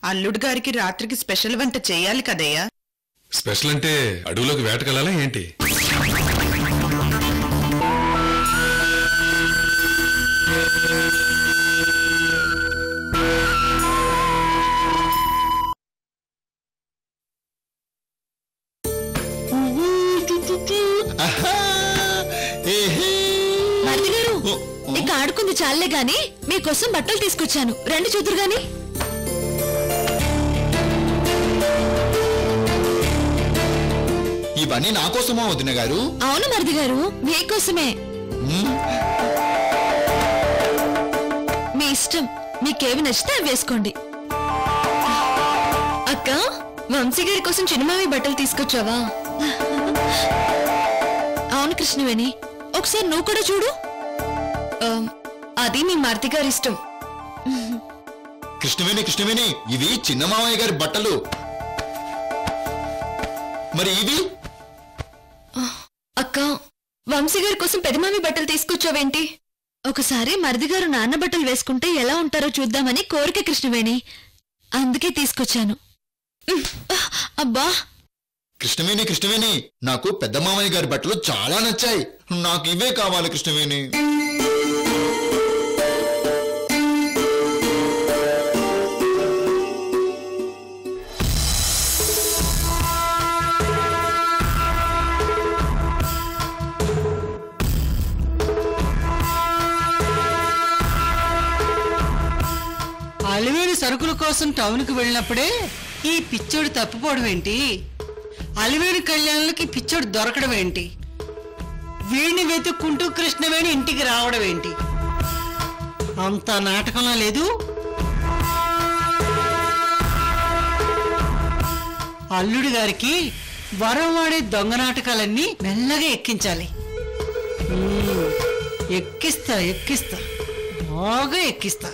అల్లుడు గారికి రాత్రికి స్పెషల్ వంట చేయాలి కదయ్యా. స్పెషల్ అంటే అడవులోకి వేటకెళ్ళాలా ఏంటి? ఇక ఆడుకుంది చాలే గాని మీకోసం బట్టలు తీసుకొచ్చాను, రండి చూదురు గాని. ఇవన్నీ నా కోసమా వదిన గారు? అవును మరిది గారు, మీకోసమే. మీ ఇష్టం, మీకేవి నచ్చితే అవి వేసుకోండి. అక్క, వంశీ గారి కోసం చిన్నమావి బట్టలు తీసుకొచ్చావా? అవును కృష్ణవేణి, ఒకసారి నువ్వు కూడా చూడు. అది మీ మరిది గారి ఇష్టం. కృష్ణవేణి, ఇవి చిన్న మామయ్య గారి బట్టలు. మరి ఇవి? అక్క, వంశీ గారి కోసం పెదమామి బట్టలు తీసుకొచ్చావేంటి? ఒకసారి మరిది గారు నాన్న బట్టలు వేసుకుంటే ఎలా ఉంటారో చూద్దామని కోరిక కృష్ణవేణి, అందుకే తీసుకొచ్చాను. అబ్బా కృష్ణవేణి, నాకు పెద్ద మామయ్య గారి బట్టలు చాలా నచ్చాయి. నాకు ఇవే కావాలి కృష్ణవేణి. అలివేలి సరుకుల కోసం టౌన్కి వెళ్ళినప్పుడే ఈ పిచ్చోడు తప్పిపోవడం ఏంటి? అలివేలి కళ్యాణాలకి పిచ్చోడు దొరకడం ఏంటి? వీడిని వెతుక్కుంటూ కృష్ణవేణి ఇంటికి రావడం ఏంటి? అంత నాటకంలా లేదు. అల్లుడి గారికి వరం వాడే దొంగ నాటకాలన్నీ మెల్లగా ఎక్కించాలి. ఎక్కిస్తా బాగా ఎక్కిస్తా.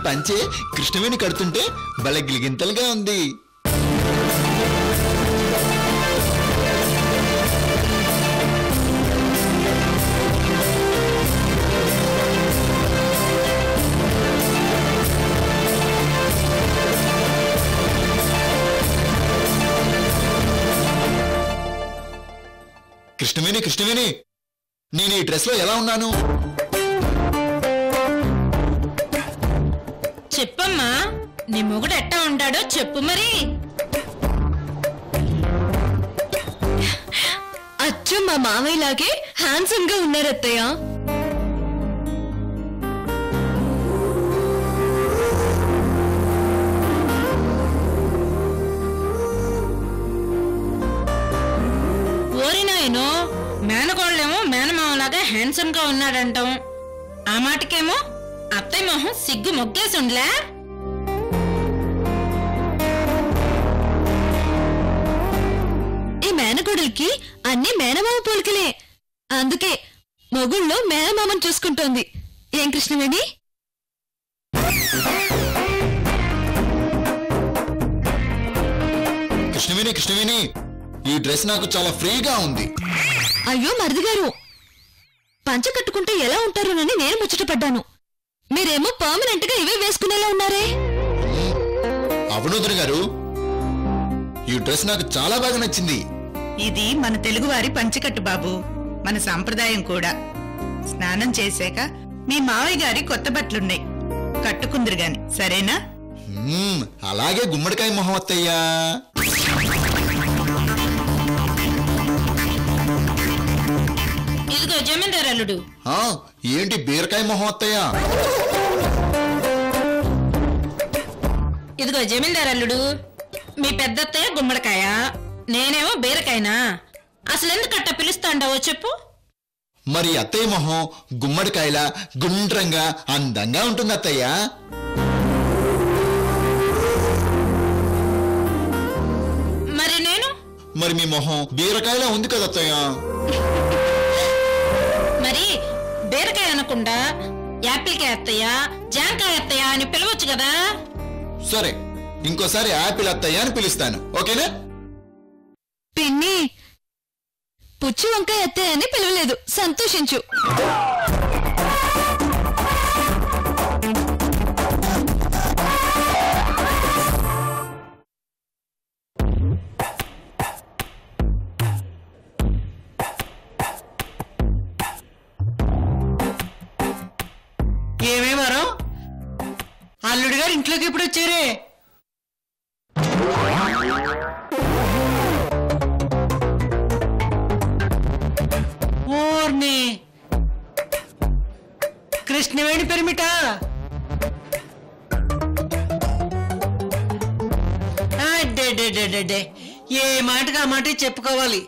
పంచే కృష్ణవేణి కడుతుంటే భలే గిలిగింతలుగా ఉంది. కృష్ణవేణి, నేను ఈ డ్రెస్ లో ఎలా ఉన్నాను? చెప్పమ్మా, నీ మొగుడు ఎట్టా ఉంటాడో చెప్పు మరి. అచ్చు మా మామయ్యలాగే హ్యాండ్సమ్ గా ఉన్నారు అత్తయ్య. ఓరినాయనో, మేనకోళ్ళేమో మేనమామలాగా హ్యాండ్సమ్ గా ఉన్నాడంటాం, ఆ మాటకేమో అత్తయ్య మొహం సిగ్గు మొగ్గేసుండ్లా. ఈ మేనకోడలికి అన్ని మేనమామ పోలికలే, అందుకే మొగుళ్ళో మేనమామని చూసుకుంటోంది. ఏం కృష్ణవేణి? కృష్ణవేణి, ఈ డ్రెస్ నాకు చాలా ఫ్రీగా ఉంది. అయ్యో మరిది గారు, పంచ కట్టుకుంటే ఎలా ఉంటారోనని నేను ముచ్చటపడ్డాను. మీరేమో పర్మనెంట్ గా ఇవే వేసుకునేలా ఉన్నారే. అవును వదిన గారు, ఈ డ్రెస్ నాకు చాలా బాగా నచ్చింది. ఇది మన తెలుగువారి పంచకట్టు బాబు, మన సాంప్రదాయం కూడా. స్నానం చేశాక మీ మావయ్య గారి కొత్త బట్టలున్నాయి, కట్టుకుందరు గాని, సరేనా? అలాగే గుమ్మడికాయ మొహం అత్తయ్యా. ఇదిగో జమీందారు అల్లుడు. ఏంటి బీరకాయ మొహం అత్తయ్యా? ఇదిగో జమీందారు అల్లుడు, మీ పెద్దత్తయ్య గుమ్మడికాయ, నేనేమో బీరకాయనా? అసలెందుకట్ట పిలుస్తాండావో చెప్పు. మరి అత్తయ్య మొహం గుమ్మడికాయలా గుండ్రంగా అందంగా ఉంటుంది అత్తయ్యా. మరి నేను? మరి మీ మొహం బీరకాయలా ఉంది కదా అత్తయ్యా. మరి బీరకాయ అనకుండా యాపిల్కాయ అత్తయ్య, జాంకాయ అత్తయ్య అని పిలవచ్చు కదా. సరే, ఇంకోసారి యాపిల్ అత్తయ్య అని పిలుస్తాను, ఓకేనా? పిన్ని, పుచ్చి వంకాయ అత్తయ్య అని పిలవలేదు, సంతోషించు. ఏమేమారో అల్లుడు గారు ఇంట్లోకి ఎప్పుడు వచ్చారే? ఓర్ని కృష్ణవేణి పెరిమిట. ఏ మాటగా ఆ మాట చెప్పుకోవాలి.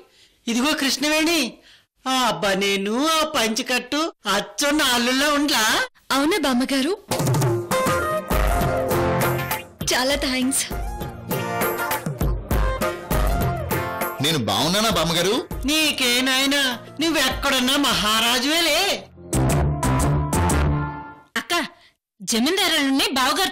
ఇదిగో కృష్ణవేణి, అబ్బా నేను ఆ పంచికట్టు అచ్చున్న అల్లుల్లో ఉండ్లా. అవునా బామ్మగారు? చాలా థ్యాంక్స్. నేను బాగున్నానా బామ్మగారు? నీకే నాయనా, నువ్వెక్కడున్నా మహారాజువేలే. అక్క, జమీందారుని బావగారు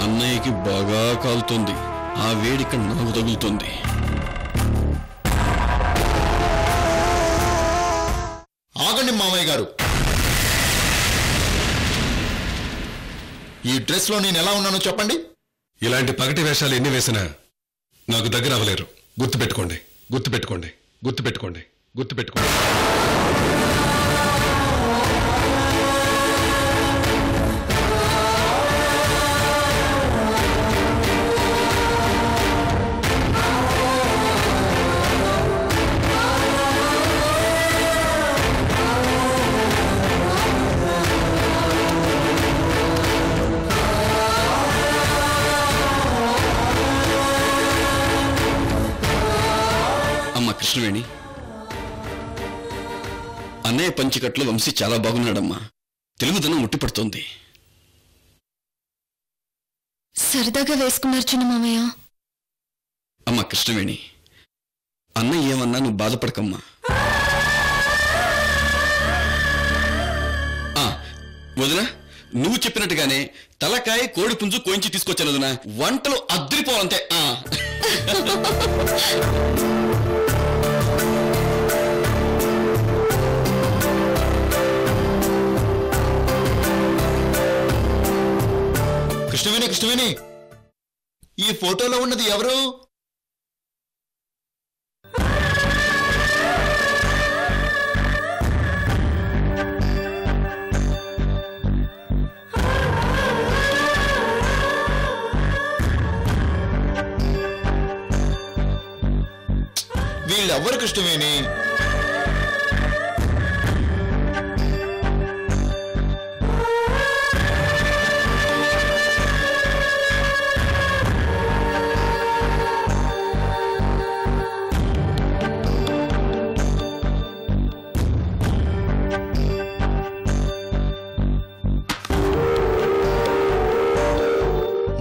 అన్నయ్యకి బాగా కాలుతుంది, ఆ వేడిక నాకు తగులుతుంది. ఆగండి మామయ్య గారు, ఈ డ్రెస్ లో నేను ఎలా ఉన్నానో చెప్పండి. ఇలాంటి పగటి వేషాలు ఎన్ని వేసినా నాకు దగ్గర అవ్వలేరు. గుర్తుపెట్టుకోండి, గుర్తుపెట్టుకోండి, గుర్తుపెట్టుకోండి, గుర్తుపెట్టుకోండి. కృష్ణవేణి, అన్నయ్య పంచికట్లో వంశీ చాలా బాగున్నాడమ్మా. తెలుగుదనం ఉట్టిపడుతోంది. సరదాగా వేసుకున్నారు చిన్న మామయ్య. అమ్మా కృష్ణవేణి, అన్నయ్య ఏమన్నా నువ్వు బాధపడకమ్మా. వదినా, నువ్వు చెప్పినట్టుగానే తలకాయ కోడి పుంజు కోయించి తీసుకొచ్చాను వదినా. వంటలు అద్దరిపోవాలంతే. కృష్ణవేణి, కృష్ణవేణి, ఈ ఫోటోలో ఉన్నది ఎవరు? వీళ్ళెవ్వరు కృష్ణవేణి?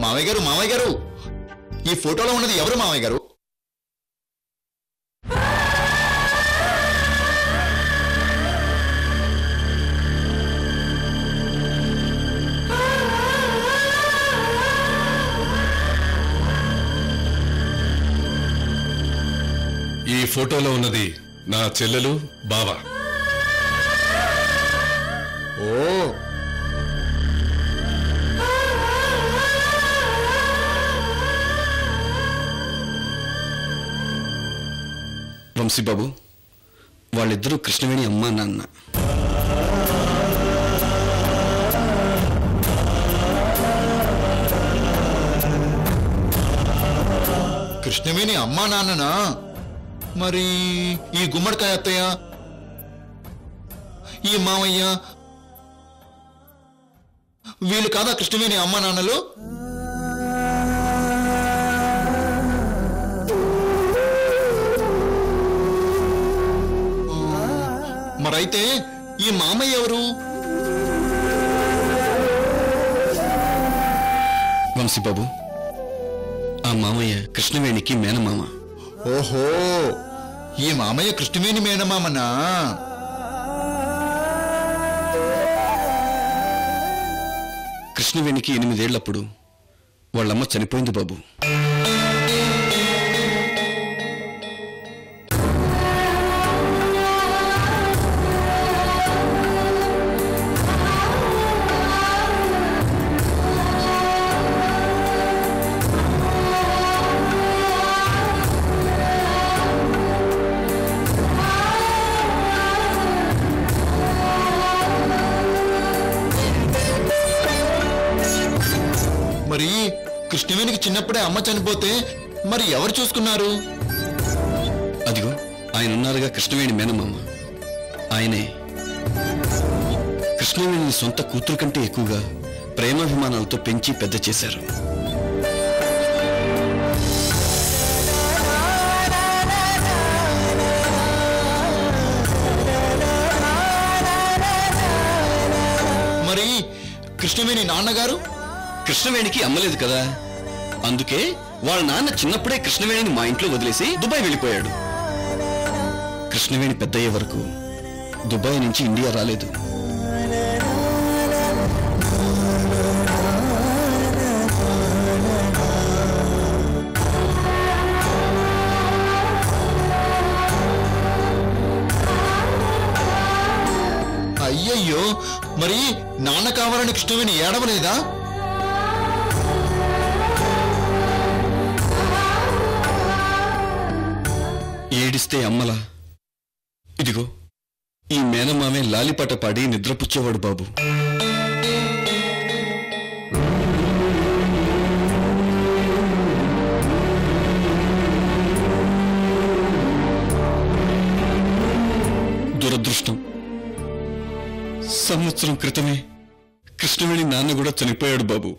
మావయ్య గారు, మావయ్య గారు, ఈ ఫోటోలో ఉన్నది ఎవరు మావయ్య గారు? ఈ ఫోటోలో ఉన్నది నా చెల్లెలు బావ. ఓ, వంశీబాబు, వాళ్ళిద్దరూ కృష్ణవేణి అమ్మా నాన్న. కృష్ణవేణి అమ్మా నాన్ననా? మరి ఈ గుమ్మడికాయ అత్తయ్య, ఈ మామయ్య, వీళ్ళు కాదా కృష్ణవేణి అమ్మా నాన్నలు? మరైతే ఈ మామయ్య ఎవరు? వంశీబాబు, ఆ మామయ్య కృష్ణవేణికి మేనమామ. ఓహో, ఈ మామయ్య కృష్ణవేణి మేనమామనా? కృష్ణవేణికి 8 ఏళ్లప్పుడు వాళ్ళమ్మ చనిపోయింది బాబు. మరి కృష్ణవేణికి చిన్నప్పుడే అమ్మ చనిపోతే మరి ఎవరు చూసుకున్నారు? అదిగో ఆయన ఉన్నారుగా, కృష్ణవేణి మేనమామ. ఆయనే కృష్ణవేణిని సొంత కూతురు కంటే ఎక్కువగా ప్రేమాభిమానాలతో పెంచి పెద్ద చేశారు. మరి కృష్ణవేణి నాన్నగారు? కృష్ణవేణికి అమ్మలేదు కదా, అందుకే వాళ్ళ నాన్న చిన్నప్పుడే కృష్ణవేణిని మా ఇంట్లో వదిలేసి దుబాయ్ వెళ్ళిపోయాడు. కృష్ణవేణి పెద్దయ్యే వరకు దుబాయ్ నుంచి ఇండియా రాలేదు. అయ్యయ్యో, మరి నాన్న కావాలని కృష్ణవేణి ఏడవలేదా? ఏడిస్తే అమ్మలా? ఇదిగో ఈ మేనమామే లాలిపాట పాడి నిద్రపుచ్చేవాడు బాబు. దురదృష్టం, సంవత్సరం క్రితమే కృష్ణవేణి నాన్న కూడా చనిపోయాడు బాబు.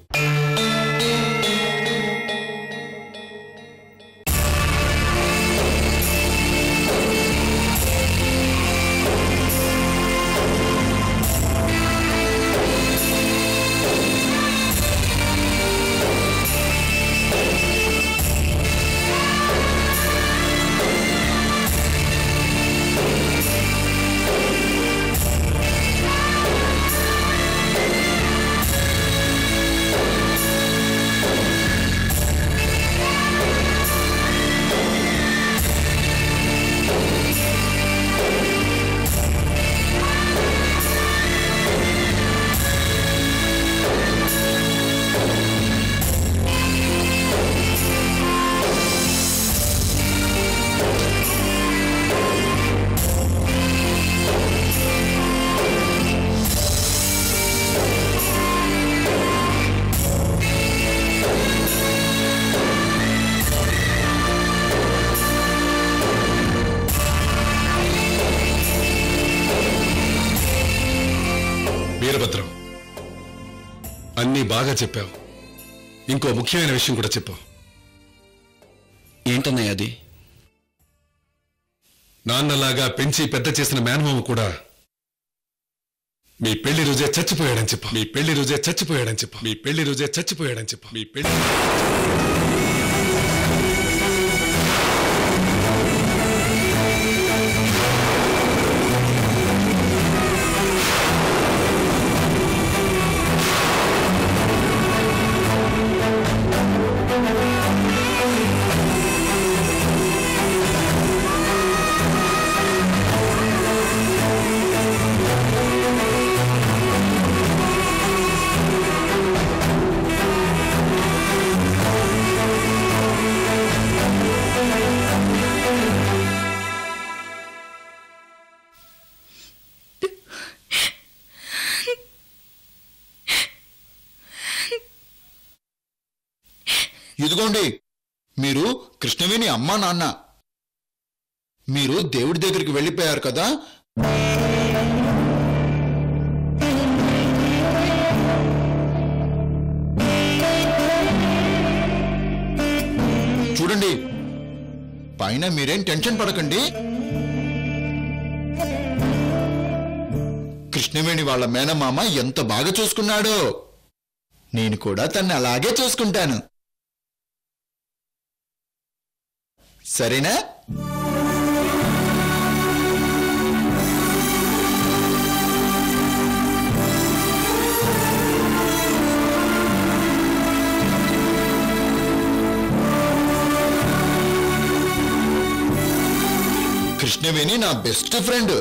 అన్నీ బాగా చెప్పావు. ఇంకో ముఖ్యమైన విషయం కూడా చెప్పు. ఏంటన్నయ్య అది? నాన్నలాగా పెంచి పెద్ద చేసిన మేనమామ కూడా మీ పెళ్లి రోజే చచ్చిపోయాడని చెప్పు. మీ పెళ్లి రోజే చచ్చిపోయాడని చెప్పు. మీ పెళ్లి రోజే చచ్చిపోయాడని చెప్పు. మీ పెళ్లి ఇదిగోండి, మీరు కృష్ణవేణి అమ్మా నాన్న. మీరు దేవుడి దగ్గరికి వెళ్ళిపోయారు కదా. చూడండి, పైన మీరేం టెన్షన్ పడకండి. కృష్ణవేణి వాళ్ళ మేనమామ ఎంత బాగా చూసుకున్నాడో నేను కూడా తన్ని అలాగే చూసుకుంటాను. సరేనా? కృష్ణవేణి నా బెస్ట్ ఫ్రెండ్.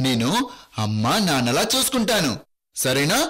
నేను అమ్మా నాన్నలా చూసుకుంటాను. సరేనా?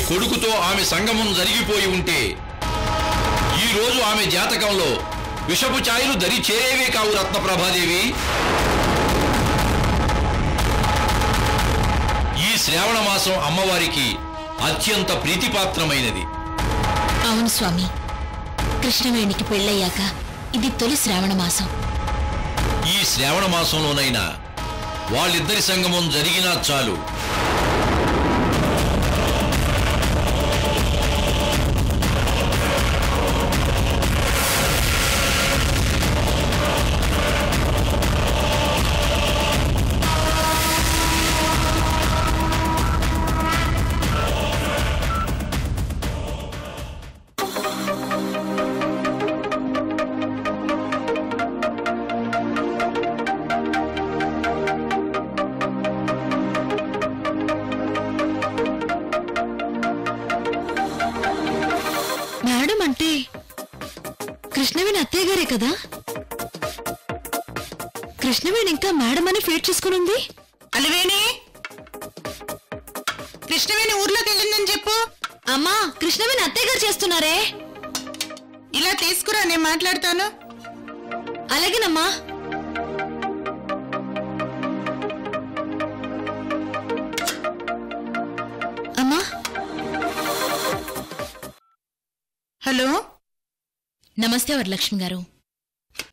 కొడుకుతో ఆమె సంగమం జరిగిపోయి ఉంటే ఈ రోజు ఆమె జాతకంలో విషపు ఛాయలు దరి చేరేవే కావు రత్నప్రభాదేవి. ఈ శ్రావణ మాసం అమ్మవారికి అత్యంత ప్రీతిపాత్రమైనది. అవును స్వామి, కృష్ణవేణికి పెళ్ళయ్యాక ఇది తొలి శ్రావణ మాసం. ఈ శ్రావణ మాసంలోనైనా వాళ్ళిద్దరి సంగమం జరిగినా చాలు. మేడం అంటే కృష్ణవేణి అత్తయ్య గారే కదా? కృష్ణవేణి ఇంకా మేడం అని ఫీడ్ చేసుకుని ఉంది. అలివేణి, కృష్ణవేణి ఊర్లోకి వెళ్ళిందని చెప్పు. అమ్మా, కృష్ణవేణి అత్తయ్య గారు చేస్తున్నారే. ఇలా తీసుకురా, నేను మాట్లాడతాను. అలాగేనమ్మా. అమ్మా. హలో. నమస్తే వరలక్ష్మి గారు.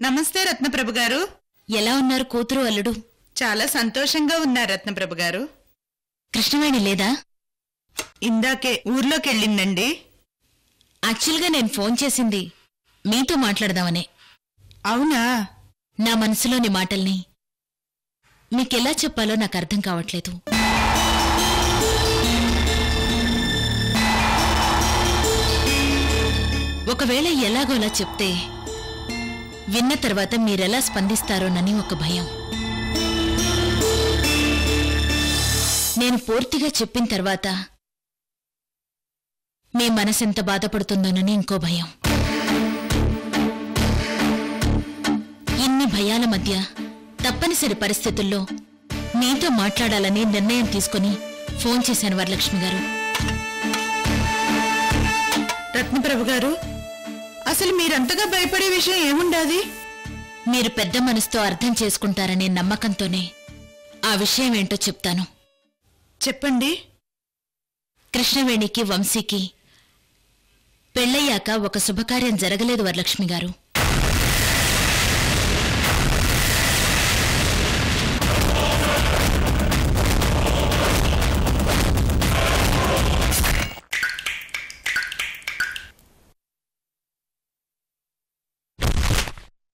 నమస్తే రత్నప్రభు గారు. ఎలా ఉన్నారు కూతురు అల్లుడు? చాలా సంతోషంగా ఉన్నారు రత్నప్రభు గారు. కృష్ణవేణి లేదా? ఇందాకే ఊర్లోకి వెళ్ళిందండి. యాక్చువల్గా నేను ఫోన్ చేసింది మీతో మాట్లాడదామనే. అవునా? నా మనసులోని మాటల్ని మీకెలా చెప్పాలో నాకు అర్థం కావట్లేదు. ఒకవేళ ఎలాగోలా చెప్తే విన్న తర్వాత మీరెలా స్పందిస్తారోనని ఒక భయం. నేను పూర్తిగా చెప్పిన తర్వాత మీ మనసెంత బాధపడుతుందోనని ఇంకో భయం. ఇన్ని భయాల మధ్య తప్పనిసరి పరిస్థితుల్లో మీతో మాట్లాడాలని నిర్ణయం తీసుకుని ఫోన్ చేశాను వరలక్ష్మి గారు. రత్నప్రభ గారు, అసలు మీరంతగా భయపడే విషయం ఏముండాది? మీరు పెద్ద మనసుతో అర్థం చేసుకుంటారనే నమ్మకంతోనే ఆ విషయం ఏంటో చెప్తాను. చెప్పండి. కృష్ణవేణికి వంశీకి పెళ్ళయ్యాక ఒక శుభకార్యం జరగలేదు వరలక్ష్మి గారు.